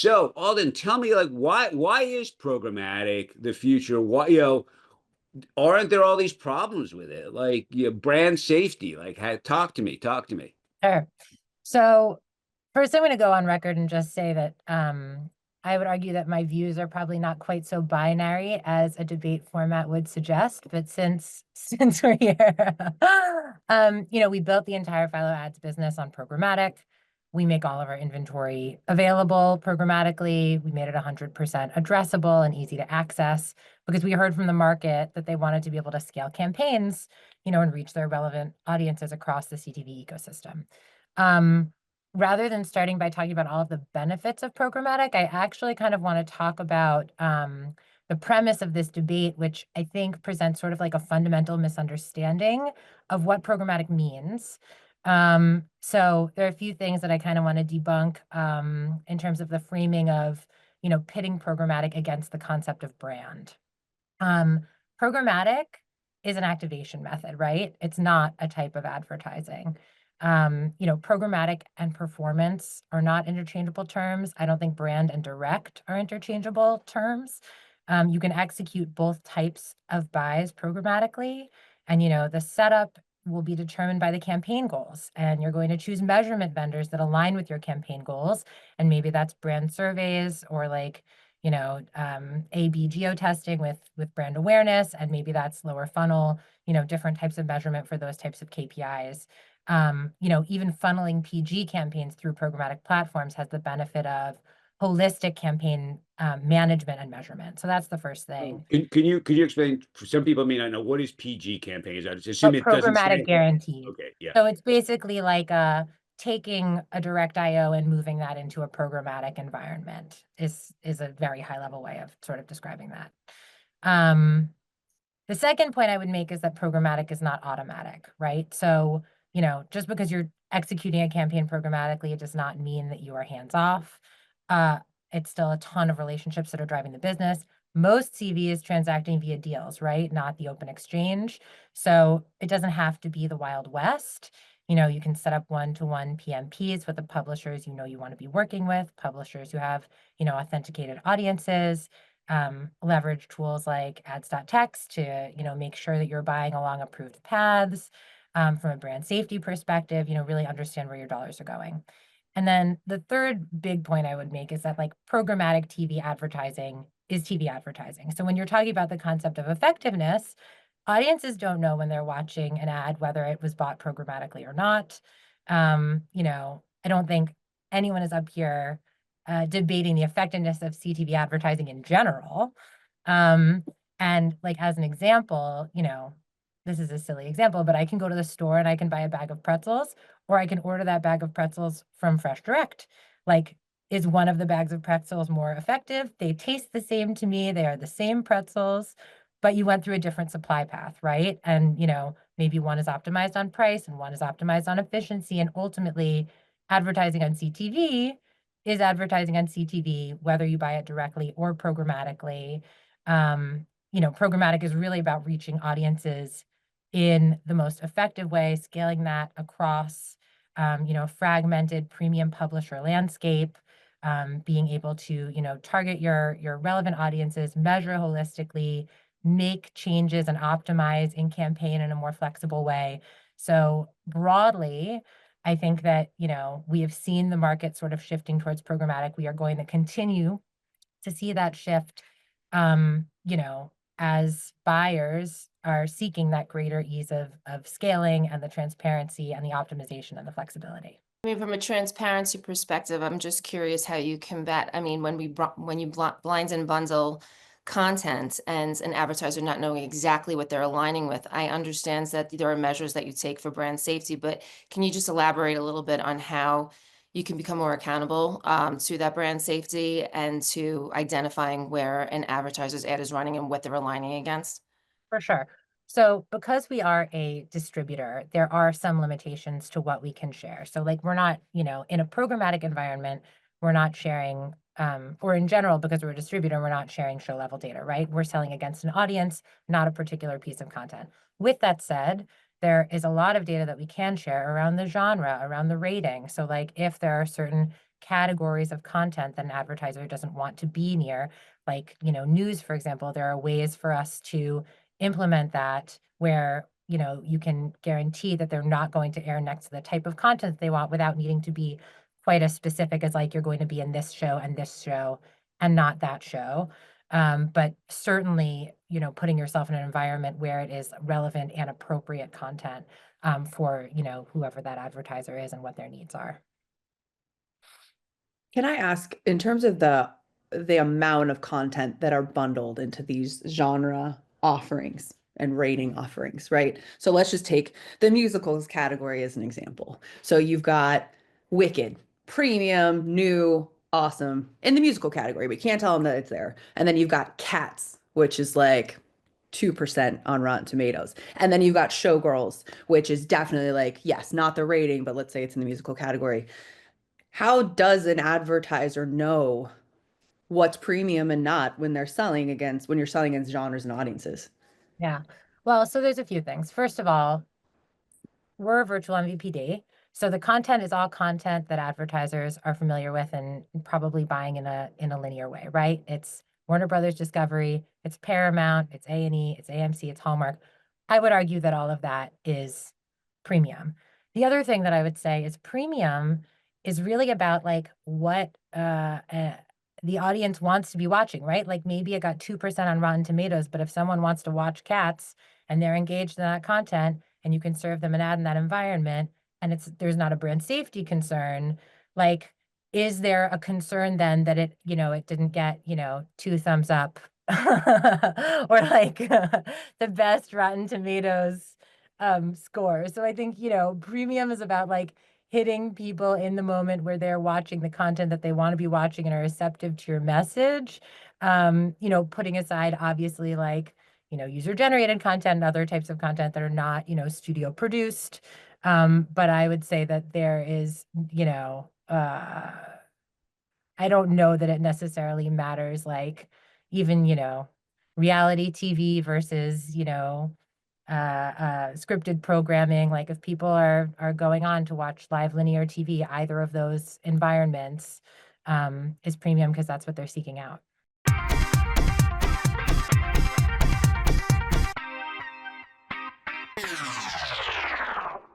So, Alden, tell me, like, why is programmatic the future? Why, aren't there all these problems with it? Like, brand safety. Like, talk to me. Sure. So first, I'm going to go on record and just say that I would argue that my views are probably not quite so binary as a debate format would suggest. But since we're here, we built the entire Philo ads business on programmatic. We make all of our inventory available programmatically. We made it 100% addressable and easy to access because we heard from the market that they wanted to be able to scale campaigns, and reach their relevant audiences across the CTV ecosystem. Rather than starting by talking about all of the benefits of programmatic, I actually kind of want to talk about the premise of this debate, which I think presents sort of like a fundamental misunderstanding of what programmatic means. So there are a few things that I kind of want to debunk in terms of the framing of, pitting programmatic against the concept of brand. Programmatic is an activation method, right? It's not a type of advertising. Programmatic and performance are not interchangeable terms. I don't think brand and direct are interchangeable terms. You can execute both types of buys programmatically, and the setup will be determined by the campaign goals, and you're going to choose measurement vendors that align with your campaign goals, and maybe that's brand surveys or like A/B geo testing with brand awareness, and maybe that's lower funnel, different types of measurement for those types of KPIs. Even funneling PG campaigns through programmatic platforms has the benefit of holistic campaign management and measurement. So that's the first thing. Can you explain? For some people may not know what is PG campaigns. I just assume But it doesn't programmatic stand. guaranteed. Okay, yeah. So it's basically like taking a direct IO and moving that into a programmatic environment is a very high level way of sort of describing that. Um, the second point I would make is that programmatic is not automatic, right? So, just because you're executing a campaign programmatically, it does not mean that you are hands off. Uh, it's still a ton of relationships that are driving the business. Most CV is transacting via deals, right? Not the open exchange. So it doesn't have to be the Wild West. You can set up one-to-one PMPs with the publishers you want to be working with, publishers who have, authenticated audiences, leverage tools like ads.text to, make sure that you're buying along approved paths. From a brand safety perspective, really understand where your dollars are going. And then the third big point I would make is that like programmatic TV advertising is TV advertising. So when you're talking about the concept of effectiveness, audiences don't know when they're watching an ad, whether it was bought programmatically or not. I don't think anyone is up here debating the effectiveness of CTV advertising in general. And like as an example, this is a silly example, but I can go to the store and I can buy a bag of pretzels, or I can order that bag of pretzels from Fresh Direct. Like, is one of the bags of pretzels more effective? They taste the same to me. They are the same pretzels, but you went through a different supply path, right? And, maybe one is optimized on price and one is optimized on efficiency. And ultimately, advertising on CTV is advertising on CTV, whether you buy it directly or programmatically. Programmatic is really about reaching audiences in the most effective way, scaling that across, fragmented premium publisher landscape, being able to, target your relevant audiences, measure holistically, make changes and optimize in campaign in a more flexible way. So broadly, I think that, we have seen the market sort of shifting towards programmatic. We are going to continue to see that shift, as buyers are seeking that greater ease of scaling and the transparency and the optimization and the flexibility. I mean, from a transparency perspective, I'm just curious how you combat. I mean, when you blind and bundle content and an advertiser not knowing exactly what they're aligning with, I understand that there are measures that you take for brand safety, but can you just elaborate a little bit on how you can become more accountable to that brand safety and to identifying where an advertiser's ad is running and what they're aligning against? For sure. So because we are a distributor, there are some limitations to what we can share. So like we're not, in a programmatic environment, we're not sharing, or in general, because we're a distributor, we're not sharing show level data, right? We're selling against an audience, not a particular piece of content. With that said, there is a lot of data that we can share around the genre, around the rating. So like if there are certain categories of content that an advertiser doesn't want to be near, like, news, for example. There are ways for us to implement that where, you can guarantee that they're not going to air next to the type of content they want without needing to be quite as specific as like, you're going to be in this show and not that show. But certainly, putting yourself in an environment where it is relevant and appropriate content for, whoever that advertiser is and what their needs are. Can I ask, in terms of the amount of content that are bundled into these genre offerings and rating offerings, right? So let's just take the musicals category as an example. So you've got Wicked, premium, new, awesome in the musical category, but you can't tell them that it's there. And then you've got Cats, which is like 2% on Rotten Tomatoes. And then you've got Showgirls, which is definitely like, yes, not the rating, but let's say it's in the musical category. How does an advertiser know what's premium and not when you're selling against genres and audiences? Yeah. Well, so there's a few things. First of all, we're a virtual MVPD. So the content is all content that advertisers are familiar with and probably buying in a linear way, right? It's Warner Brothers Discovery, it's Paramount, it's A&E, it's AMC, it's Hallmark. I would argue that all of that is premium. The other thing that I would say is premium is really about like what the audience wants to be watching, right? Like maybe it got 2% on Rotten Tomatoes, but if someone wants to watch Cats and they're engaged in that content and you can serve them an ad in that environment and there's not a brand safety concern, like, is there a concern then that it didn't get, 2 thumbs up or like the best Rotten Tomatoes score? So I think, premium is about like hitting people in the moment where they're watching the content that they want to be watching and are receptive to your message. Putting aside obviously like, user-generated content and other types of content that are not, studio produced. But I would say that there is, I don't know that it necessarily matters, like even, reality TV versus, scripted programming. Like if people are going on to watch live linear TV, either of those environments is premium because that's what they're seeking out.